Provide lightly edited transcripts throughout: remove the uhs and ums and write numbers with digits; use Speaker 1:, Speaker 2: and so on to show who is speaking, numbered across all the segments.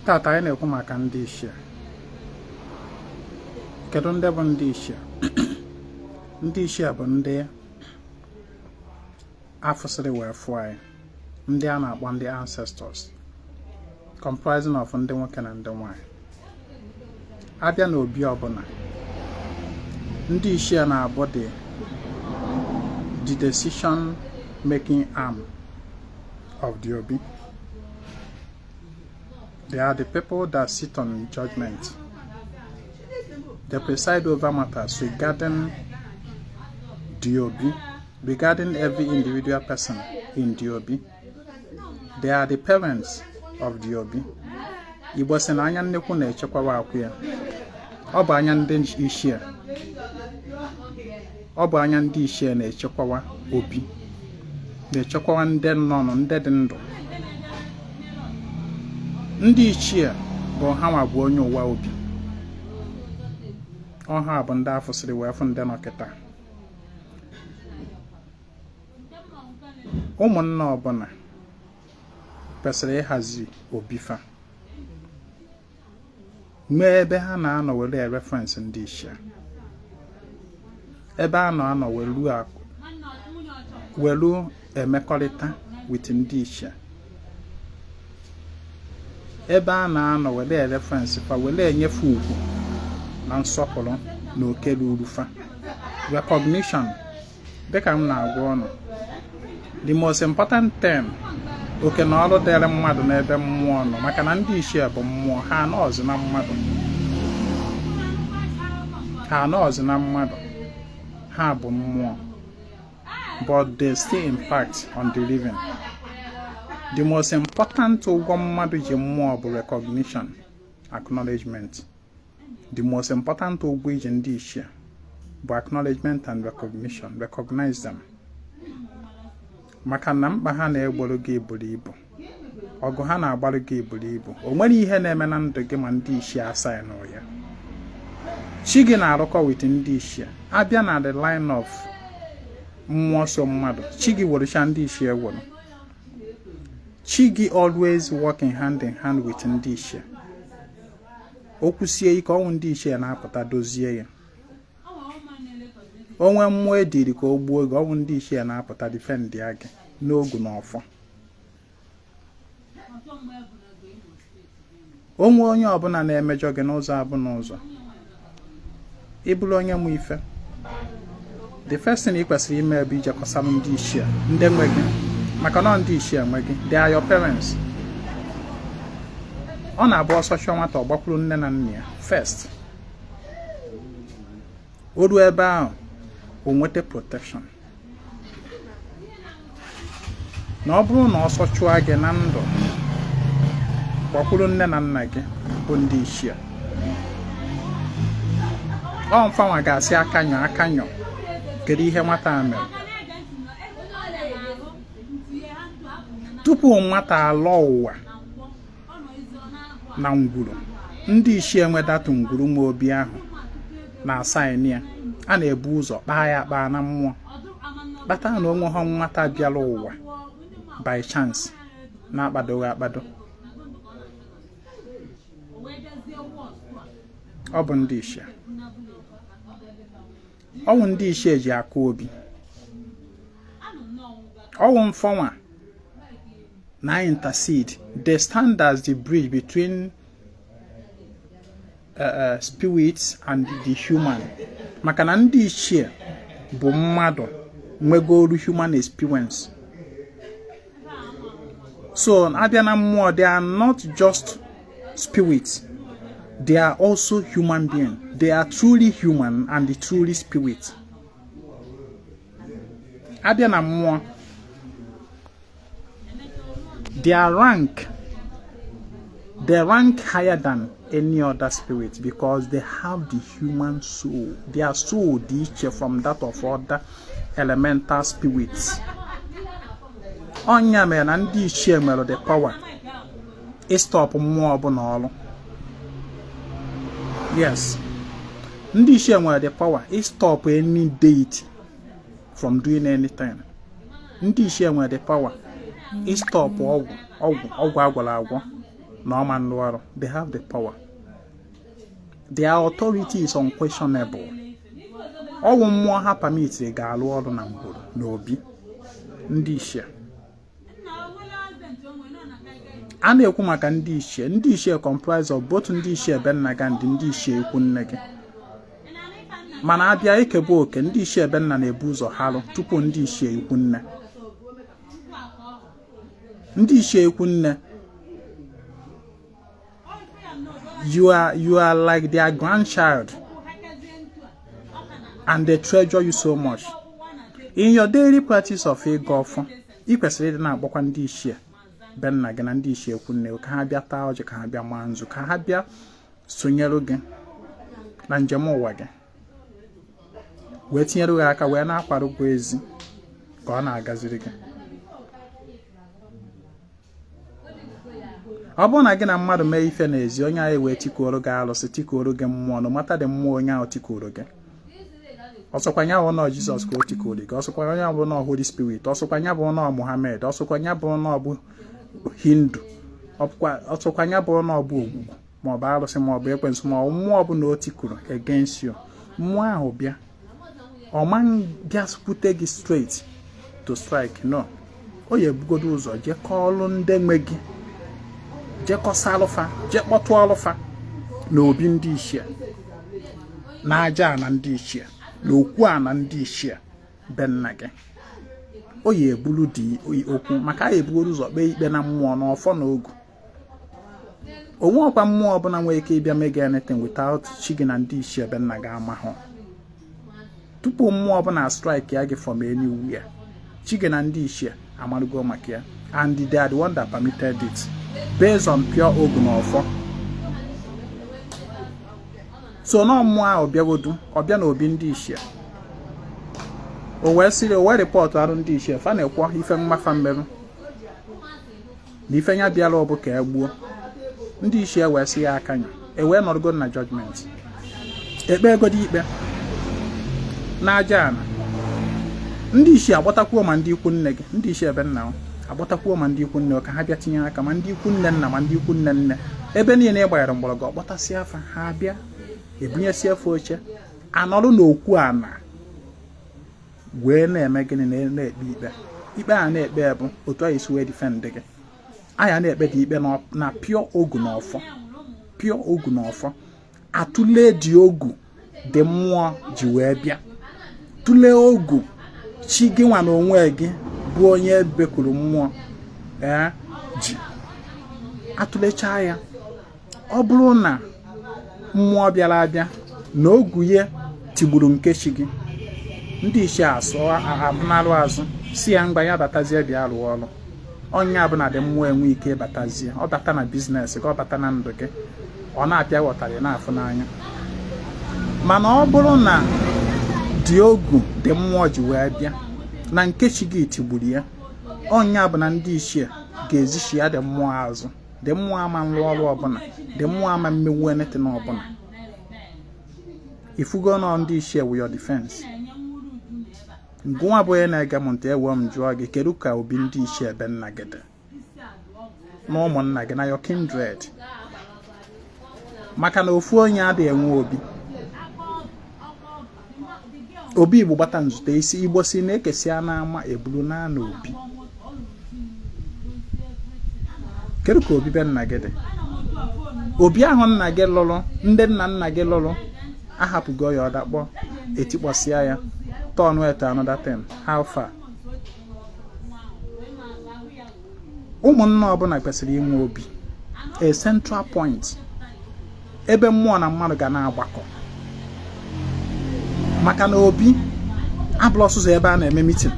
Speaker 1: Tata anyị na-ekwu maka ndị Ichie. Kedu ndị bụ ndị Ichie? Ndị Ichie bụ ndị afụsịrị wee fụọ anyị, ndị a na-akpọ ndị ancestors, comprising of ndị nwoke na ndị nwanyị. Abịa n'obi ọbụla, ndị Ichie na-abụ the decision making arm of the obi. They are the people that sit on judgment. They preside over matters regarding the obi, regarding every individual person in the obi. They are the parents of the obi. Igbo sị na anya nnekwu na-echekwawa akwụ ya. Ọ bụ anya ndị Ichie. Ọ bụ anya ndị Ichie na-echekwawa obi. Na-echekwawa ndị nọ ndị dị ndụ. Ndị Ichie bụ ha nwa bụ onye ụwa obi. Ọha bụ ndị afụsịrị wee fụ ndị nọ kịta. Ụmụnne ọbụla kwesịrị ịhazi obi fa. Mee ebe ha na-anọ were reference ndị Ichie. Ebe a nọ welu emekọrịta with ndị Ichie. Ebe a na-anọ were reference fa were enyefe ugwu na nsọpụrụ na okere urufa. Recognition, dịka m na-agwa ọnụ, the most important thing oke na ọrụ dịrị mmadụ n'ebe mmụọ nọ, maka na ndị Ichie bụ mmụọ, ha anọzi na mmadụ. Ha anọzi na mmadụ, ha bụ mmụọ, but they still impact on the living. The most important ụgwọ mmadụ ji mmụọ bụ recognition, acknowledgement. The most important ụgwọ iji ndị Ichie bụ acknowledgement and recognition. Recognize them. Maka na mkpa ha na-egboro gị iburu ibu, ọgụ ha na-agbaru gị iburu ibu. O nwere ihe na-eme na ndụ gị ma ndị Ichie asaghị n'ụya. Chi gị na-arụkọ with ndị Ichie. Abịa na the line of mmụọ so mmadụ, chi gị werecha ndị Ichie were. Chi gị always working hand in hand with ndị Ichie. Okwu sie ike, ọnwụ ndị Ichie na-apụta dozie ya. Onwe mmụọ ediri ka o gbuo gị, ọnwụ ndị Ichie na-apụta defend ya gị n'ogu na ọfọ. Onwe onye ọbụla na-emejọ gị n'ụzọ abụna ụzọ, ịbụrụ onye mụ ife, the first thing ị kwesịrị ime bụ ije kọsara ndị Ichie, ndị nwe gị, maka na ndị Ichie nwe gị, they are your parents. Ọ na-abụ ọsọ chụọ nwata ọgbakwuru nne na nna ya first. O ruo ebe ahụ, o nweta protection. Na ọ bụrụ na ọsọ chụọ gị na ndụ, gbakwuru nne na nna gị bụ ndị Ichie, ọ mfanwa ga-asị akanyọ kedu ihe nwata a mere. Tupu nwata alọ ụwa na ngwuru, ndị Ichie nwedatu ngwuru nwe obi ahụ na asaịn ya, a na-ebu ụzọ kpaa ya akpa na mmụọ, kpata na onwe ha nwata bịara ụwa by chance na-akpadoghị akpado. Ọ bụ ndị Ichie. Ọwụ ndị Ichie ji akụ obi. Ọwụ mfọnwa na intercede. They stand as the bridge between spirits and the human. Maka na ndị Ichie bụ mmadụ nwegoro human experience. So abịa na mmụọ, they are not just spirits, they are also human beings. They are truly human and truly spirit. Abịa na mmụọ, their rank, they rank higher than any other spirit because they have the human soul. Their soul differs from that of other elemental spirits. Onya mere na ndị Ichie mere the power stop mmụọ bụ n'ọrụ. Yes, ndị Ichie nwere the power stop any deity from doing anything. Ndị Ichie nwere the power stop ọgwụ agwara agwọ na ọma nrụ ọrụ. They have the power. Their authority is unquestionable. Ọwụ mmụọ ha permit ga-alụ ọrụ na ngwuru na obi Ndị Ichie. A na-ekwu maka Ndị Ichie. Ndị Ichie comprise of both Ndị Ichie be nna gị and Ndị Ichie ikwu nne gị. Mana abịa ikebe oke, Ndị Ichie be nna na-ebu ụzọ halụ tupu Ndị Ichie ikwu nne. Ndị Ichie ikwu nne, you are like their grandchild and they treasure you so much. In your daily practice of ịgọ ọfọ, ị kwesịrị ịdị na-akpọkwa Ndị Ichie be nna gị na Ndị Ichie ikwu nne ka ha bịa taa ọjị, ka ha bịa maa nzu, ka ha bịa sonyere gị na njem ụwa gị, wee tinyere gị aka, wee na-akwado gị ezi ka ọ na-agaziri gị. Ọ bụrụ na gị na mmadụ mee ife n'ezi, onye ahụ wee tikuoro gị alụsị, tikuoro gị mmụọ, no mata dị mmụọ onye ahụ tikuoro gị. Ọsọkwa nya bụ nọọ Jizọs ka o tikuoro gị, ọsọkwa nya bụ nọọ Holy Spirit, ọsọkwa nya bụ nọọ Muhammad, ọsọkwa nya bụ nọọ bụ Hindu, ọsọkwa nya bụ nọọ bụ ogbugbu maọbụ alụsị maọbụ ekwensu maọbụ mmụọ bụ na o tikuru against you. Mmụọ ahụ bịa, ọ ma bịa pute gị straight to strike, no. O ya ebugodo ụzọ jee kọọlụ ndị nwe gị, jee kọsa alụfa, jee kpọtụ alụfa na obi Ndị Ichie, na aja na Ndị Ichie, na okwu a na Ndị Ichie be nna gị. O ya ebulu dị okwu maka a ebugoro ụzọ kpee ikpe na mmụọ na ọfọ na ogu. Onwe ọkwa mmụọ ọbụla nwere ike ịbịa mee gị anything without chi gị na Ndị Ichie be nna gị amahụ. Tupu mmụọ ọbụla strike ya gị from anywhere, chi gị na Ndị Ichie amarugo maka ya, and they are the one that permitted it based on pure ogu na ọfọ. So na mmụọ ahụ bịagodu, ọ bịa na obi Ndị Ichie, o wee sịrị, o wee rịpọtụ arụ Ndị Ichie fa na-ekwo ife mmafa mmerụ na ife nya bịara ọbụ ka egbuo. Ndị Ichie wee sị ya aka nya, wee nọrọgo na judgment, ekpe egodi ikpe na aja ana. Ndị Ichie agbatakwuo ma ndị ikwu nne gị, Ndị Ichie ebe nna agbatakwuo ma ndị ikwu nne ka ha bịa tinye aka, ma ndị ikwu nne nna ma ndị ikwu nne nne, ebe niile ịgbanyere mgbọrọgwụ ọkpọtasị afa ha bịa ebunyesi efe oche, anọrụ n'okwu ana wee na-eme gịnị, na-ekpe ikpe. Ikpe a na-ekpe bụ otu anyị si wee defend gị. Anya na-ekpe dị ikpe na pure ogu na ọfọ, pure ogu na ọfọ. Atụle dị ogu dị mmụọ ji wee bịa, tụlee ogu chi gị nwa na onwe gị bụ onye bekwuru mmụọ ji. Atụlechaa ya, ọ bụrụ na mmụọ bịara abịa na ogu ya tigburu nke chi gị, Ndị Ichie asụ abụnarụ azụ si ya mgba ya batazie bịa rụọ ọrụ. Onye abụna dị mmụọ enwe ike batazie, ọ bata na biznes gị, ọ bata na ndụ gị, ọ na-apịa ghọtarị na-afụ n'anya. Mana ọ bụrụ na dị ogu dị mmụọ ji wee bịa na nke chi gị tigburu ya, onye abụna Ndị Ichie ga-ezichi ya dị mmụọ azụ. Dị mmụọ ama nrụ ọrụ ọbụla, dị mmụọ ama mmewu anything ọbụla. Ifugo na Ndị Ichie wụ your defense. Ngwa bụ onye na-ege m ntị, ewe m jụọ gị, kedu ka obi Ndị Ichie ebe nna gị dị na ụmụnna gị na your kindred? Maka na ofu onye adịghị enwe obi. Obi Igbo gbata nzute isi, Igbo si na-ekesi n'ama ebulu na obi. Kedu ka obi be nna gị dị? Obi ahụ nna gị lụrụ, ndị nna gị lụrụ, ahapụgo ya ọdakpọ, etikpọsịa ya, turn it to another thing. How far? Ụmụnna ọbụla kwesịrị inwe obi, a central point, ebe mmụọ na mmadụ ga na-agbakọ. Maka na obi abụrụ ọsụzọ ebe a na-eme meeting,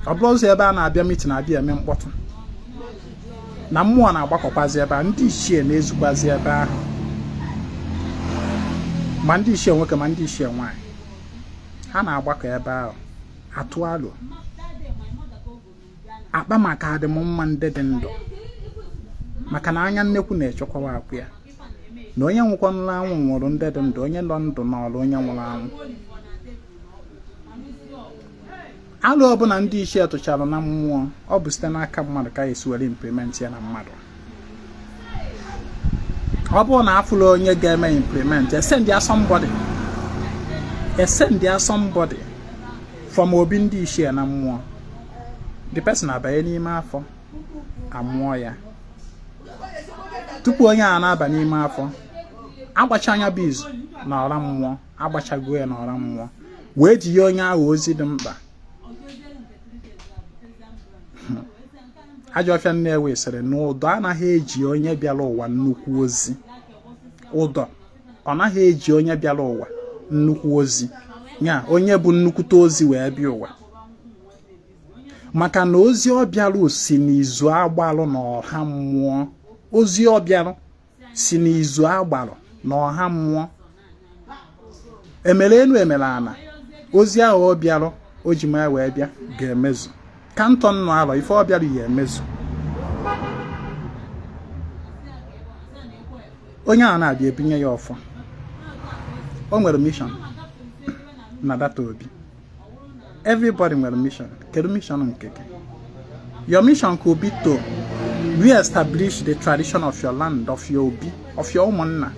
Speaker 1: ọ bụrụ ọsụzọ ebe a na-abịa meeting abịa eme mkpọtụ, na mmụọ na-agbakọkwazi ebe a. Ndị Ichie na-ezukwazi ebe ahụ, ma Ndị Ichie nwoke ma Ndị Ichie nwaanyị, ha na-agbakọ ebe ahụ atụ alụ akpa maka adịmmma ndị dị ndụ. Maka na anya nnekwu na-echekwawa akwụ ya, na onye nwụkwanụrụ anwụ nwụrụ ndị dị ndụ, onye nọ ndụ n'ọrụ onye nwụrụ anwụ. Alụ ọbụla Ndị Ichie tụchara na mmụọ, ọ bụ site n'aka mmadụ ka esi were implement ya na mmadụ. ọ bụrụ na afụla onye ga-eme implement send ya somebody from obi ndị Ichie na mmụọ. The person abanye n'ime afọ amụọ ya. Tupu onye a na-aba n'ime afọ agbacha anya bụ izu na ọra mmụọ, agbachago ya na ọra mmụọ wee ji onye ahụ ozi dị mkpa. Akajiọfọ Nnewi sịrị na ụdọ anaghị eji onye bịara ụwa nnukwu ozi. Ụdọ ọ naghị eji onye bịara ụwa nnukwu ozi, ya onye bụ nnukwute ozi wee bịa ụwa, maka na ozi ọ bịara si n'izu agbalụ na ọha mmụọ. Ozi ọ bịara si n'izu agbalụ na ọha mmụọ. Emere enu emere ana, ozi ahụ ọ bịara o ji ma wee bịa ga-emezu. Ka ntọ nnụ alọ ife ọ bịara ya emezu. Onye a na-abịa ebinye ya ọfọ. O nwere mission na data obi. Everybody nwere mission. Kedu mission nke gị? Your mission could be to re-establish the tradition of your land, of your obi, of your ụmụnna.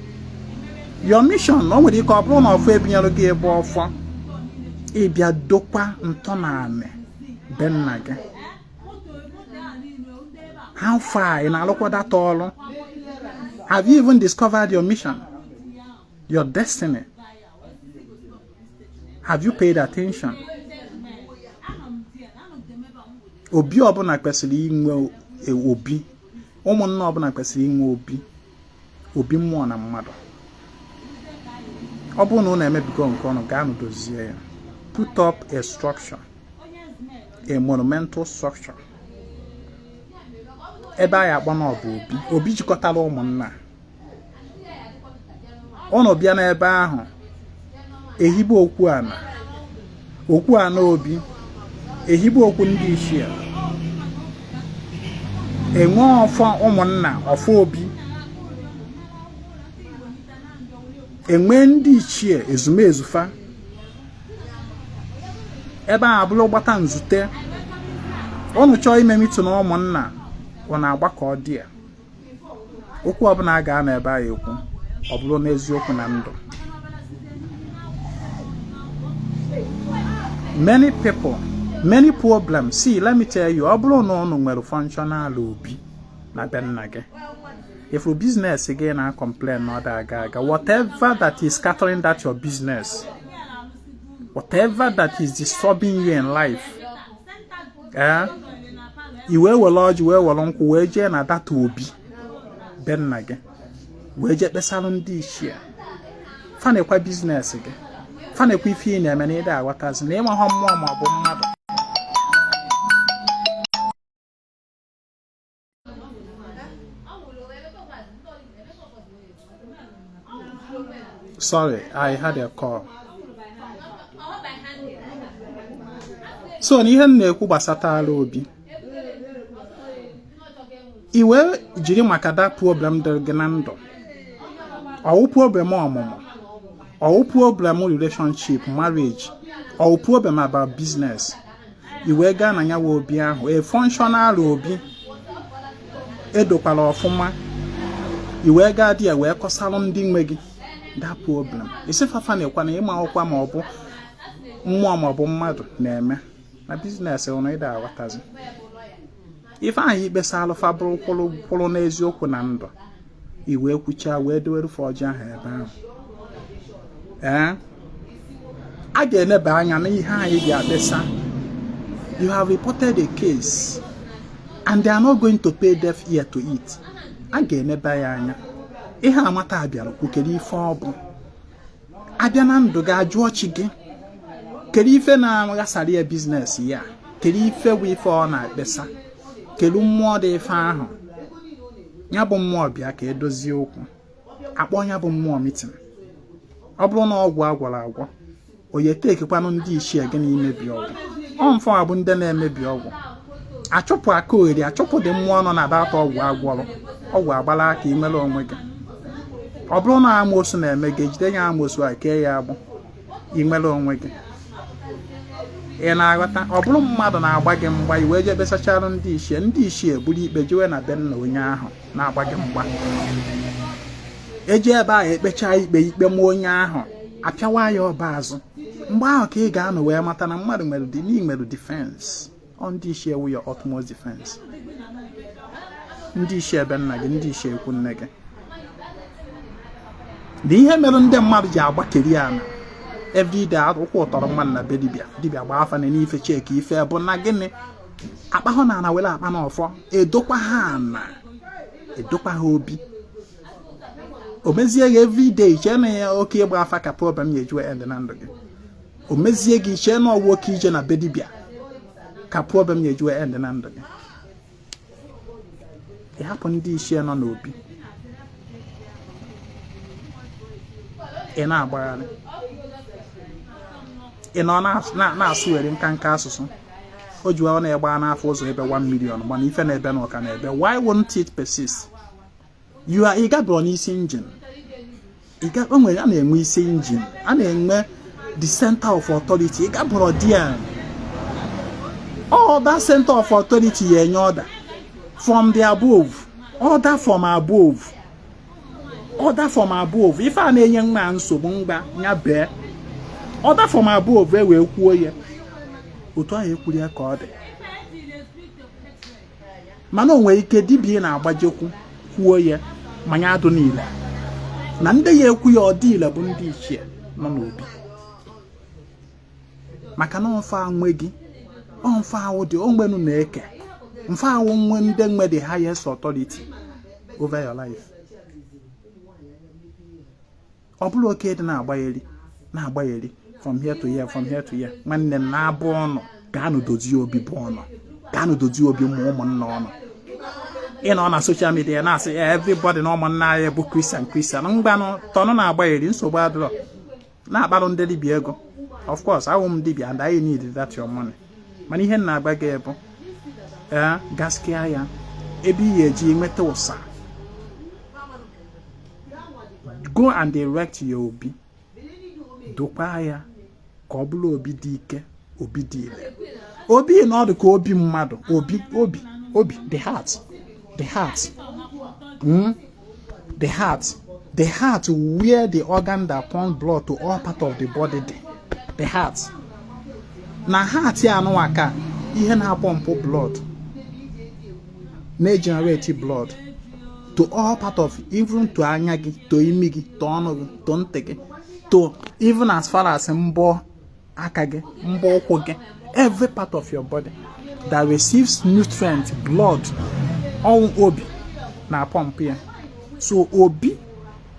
Speaker 1: Your mission o nwere ike ọ bụrụ na ọfọ ebinyere gị ebe ọfọ ịbịa dokwa ntọnaanị be nna gị. How far ị na-alụkwa data ọrụ? Have you even discovered your mission, your destiny? Have you paid attention? Obi ọbụla kwesịrị inwe obi. Ụmụnna ọbụla kwesịrị inwe obi mmụọ na mmadụ. Ọ bụrụ na ụ na-emebigo nke ọnụ gaa dozie ya. Put up a structure, a monumental structure. Ebe anyị akpọ na ọ bụ obi jikọtara ụmụnna. Ọnụ bịa n'ebe ahụ ehibe okwu ana obi, ehibe okwu ndị Ichie, enwe ọfọ ụmụnna, ọfọ obi, enwe ndị Ichie ezumezufa. Ebe a bụrụ gbata nzute. Ọnụ chọọ ime mitu na ụmụnna ọ na-agbakọ dị ya. Okwu ọbụla a ga-anọ ebe ahụ ekwu ọ bụrụ n'eziokwu na ndụ. Many people, many problems. See, let me tell you, ọ bụrụ na unu nwere functional obi na be nna gị, if your business again na complain na ọda aga, whatever that is scattering that your business, whatever that is disturbing you in life, iwe were ọjị wee were nkwụ wee jee na data obi be nna gị wee jee kpesalụ ndị Ichie. Fanekwa business gị, fanekwa ife ị na-eme na ịda aghọtazi na ịma ha mmụọ ma ọ bụ mmadụ. Sorry, I had a call. So n'ihe m na-ekwu gbasatara obi, iwe jiri maka da problem dị gị na ndụ. Ọwụ problem ọmụmụ, ọwụ problem relationship, marriage, ọwụ problem about business. Iwe gaa na nyawa obi ahụ, a functional obi edokwala ọfụma. Iwe gaa dị ya wee kọsalụ ndị nwe gị that problem. Isi fafa na-ekwa na ịma ọkwa ma ọ bụ mmụọ ma ọ bụ mmadụ na-eme na business ụnụ ịda aghọtazi. Ife anyị ikpesa alụfa bụrụ kwụrụ n'eziokwu na ndụ, iwe kwucha wee dewere fọji ahụ ebe ahụ. A ga-eneba anya n'ihe anyị ga-akpesa. You have reported a case and they are not going to pay deaf ear to it. A ga-eneba ya anya. Ihe amata abịara kwukere ife ọ bụ. Abịa na ndụ ga-ajụ ọchị gị. Kedu ife na-aghasara ya business ya? Kedu ife bụ ife ọ na-akpesa? Kedu mmụọ dị ife ahụ? Ya bụ mmụọ bịa ka edozie okwu. Akpọ ya bụ mmụọ meeting. Ọ bụrụ na ọgwụ agwọrọ agwọ, oye tekekwanụ ndị Ichie gị na-emebi ọgwụ. Ọ mfọ abụ ndị na-emebi ọgwụ. Achụpụ aka ohere, achụpụ dị mmụọ nọ na data ọgwụ agwọrọ. Ọgwụ agbala aka imere onwe gị. Ọ bụrụ na amoosu na-eme gị, jide ya amoosu a kee ya agbụ imere onwe gị. Ị na-aghọta? Ọ bụrụ mmadụ na-agba gị mgba iwe je besachara ndị Ichie buru ikpe jewe na be nna onye ahụ na-agba gị mgba. eji ebe a ekpecha ikpe ma onye ahụ apịawa ya ọba azụ mgbe ahụ ka ị ga-anọ wee mata na mmadụ nwere defense. Ndị Ichie wu your utmost defense. Ndị Ichie ebe nna gị, ndị Ichie ekwu nne gị. Na ihe mere ndị mmadụ ji agbakeri ana everyday akwụkwọ ụtọrọ mmadụ na be dibịa gbaa afa na n'ife cheki ife bụ na gịnị akpa ha na ana were akpa n'ọfọ edokwa ha ana edokwa ha obi o mezie ya everyday chee na ya oke ịgba afa ka problem ya ejuwe end na ndụ gị. O mezie gị chee na ọwụ oke ije na be dibịa ka problem ya ejuwe end na ndụ gị. Ị hapụ ndị Ichie nọ n'obi ị na-agbagharị ị nọ na-asụgheri nkanka asụsụ o ji ọ na-egba n'afọ ụzọ ebe 1 million mana ife na-ebe na ọka na-ebe. Why won't it persist? Ị gabụrụ n'isi injin a na-enwe isi injin a na-enwe the center of authority. Ị gabụrụ dia that center of authority ya enye order from the above, order from above. Ife a na-enye nwa nsogbu mgba nya bee order from above wee kwuo ya otu ahụ ekwuru ya ka ọ dị. Mana o nwere ike dibịa na-agbajekwu kwuo ya manya adụ niile na ndị ya ekwu ya ọ dị ile bụ ndị Ichie nọ n'obi maka na mfe anwe gị mfe ahụ dị onwenu na-eke mfe ahụ nwe ndị nwe the highest authority over your life. Ọ bụrụ oke dị na-agbagheri from here to here nwanne m na-abụ ọnụ ga-anụ dozie obi bụ ọnụ ga-anụ dozie obi ma ụmụnna ọnụ. Ị nọ na social media na-asị everybody na ụmụnna anyị bụ Christian mgbanụ tọnụ na-agbagheri nsogbu adịrọ na-akparụ ndị dibịa ego. Of course awụ m dibịa and I need that your money mana ihe na-agba gị bụ gaskia ya ebe ị ga-eji nweta ụsa go and erect your obi dokwa ya ka ọ bụrụ obi dị ike obi dị ile obi na ọdụ ka obi mmadụ obi the heart where the organ that pumps blood to all part of the body the heart na heart ya anụ aka ihe na-apọmpụ blood na-generate blood to all part of even to anya gị to imi gị to ọnụ gị to ntị gị to even as far as mbọ aka gị mbọ ụkwụ gị every part of your body that receives nutrient blood ọnwụ obi na pump ya. So obi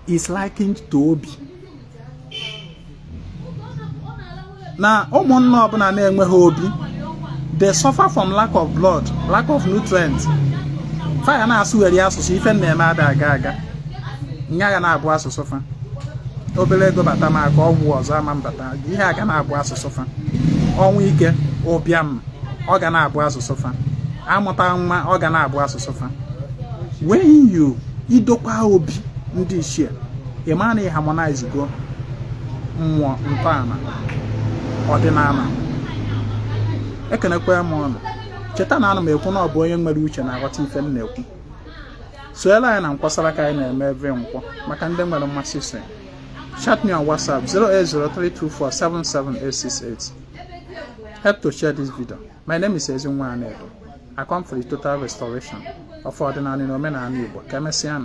Speaker 1: is likened to obi. Na ụmụnna ọbụla na-enweghị obi they suffer from lack of blood, lack of nutrients. Fire na-asụgheri asụsụ ife na-eme aga nya ya na-abụ asụsụ fa obere ego bata m aka ọgwụ ọzọ ama mbata ihe aga na-abụ asụsụ fa ọnwụ ike ụbịam ọ ga na-abụ asụsụ fa amụta nwa ọ ga na-abụ asụsụ fa. When you idokwa obi ndị Ichie ị ma na harmonize go mmụọ ntọala ọdịnala ekenekwa m ọnụ cheta na ana m ekwu na ọ bụ onye nwere uche na-aghọta ife m na-ekwu. Soela anyị na nkwasara ka anyị na-eme every nkwọ maka ndị nwere mmasị so chat me on WhatsApp 08032477868. Help to share this video. My name is Ezinwa Anaedo. I come for the total restoration of Ọdịnanị na Omenanị Igbo. Ka emesịa.